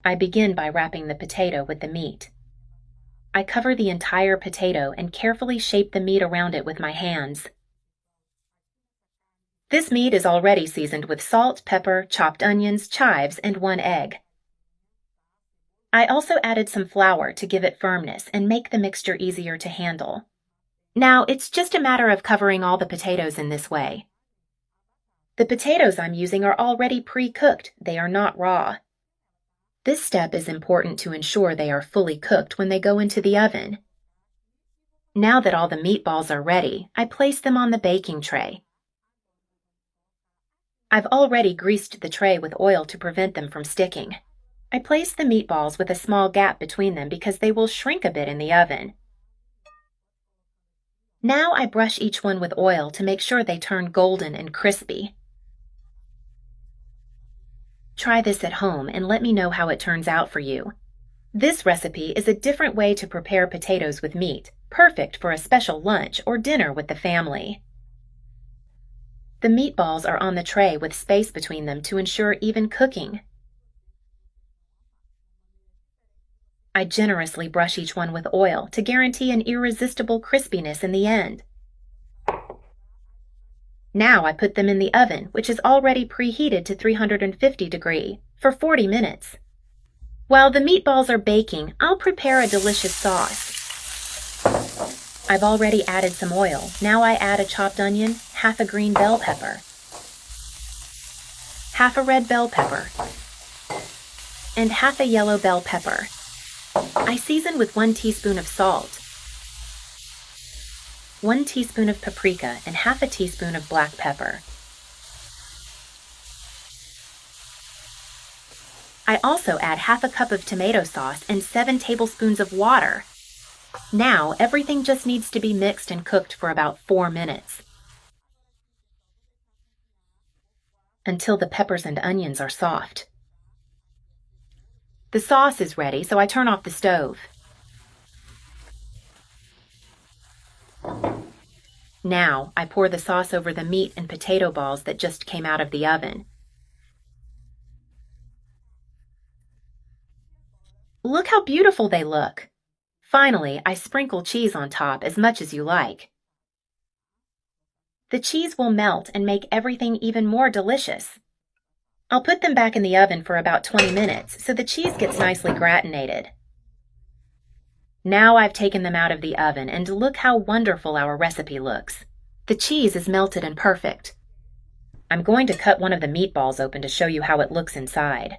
I begin by wrapping the potato with the meat. I cover the entire potato and carefully shape the meat around it with my hands. This meat is already seasoned with salt, pepper, chopped onions, chives, and 1 egg. I also added some flour to give it firmness and make the mixture easier to handle. Now, it's just a matter of covering all the potatoes in this way. The potatoes I'm using are already pre-cooked. They are not raw. This step is important to ensure they are fully cooked when they go into the oven. Now that all the meatballs are ready, I place them on the baking tray. I've already greased the tray with oil to prevent them from sticking. I place the meatballs with a small gap between them because they will shrink a bit in the oven. Now I brush each one with oil to make sure they turn golden and crispy. Try this at home and let me know how it turns out for you. This recipe is a different way to prepare potatoes with meat, perfect for a special lunch or dinner with the family. The meatballs are on the tray with space between them to ensure even cooking. I generously brush each one with oil to guarantee an irresistible crispiness in the end. Now I put them in the oven, which is already preheated to 350 degrees, for 40 minutes. While the meatballs are baking, I'll prepare a delicious sauce. I've already added some oil. Now I add a chopped onion, half a green bell pepper, half a red bell pepper, and half a yellow bell pepper. I season with 1 teaspoon of salt, 1 teaspoon of paprika, and half a teaspoon of black pepper. I also add half a cup of tomato sauce and 7 tablespoons of water. Now everything just needs to be mixed and cooked for about 4 minutes, until the peppers and onions are soft. The sauce is ready, so I turn off the stove. Now I pour the sauce over the meat and potato balls that just came out of the oven. Look how beautiful they look! Finally, I sprinkle cheese on top as much as you like. The cheese will melt and make everything even more delicious. I'll put them back in the oven for about 20 minutes so the cheese gets nicely gratinated. Now I've taken them out of the oven and look how wonderful our recipe looks. The cheese is melted and perfect. I'm going to cut one of the meatballs open to show you how it looks inside.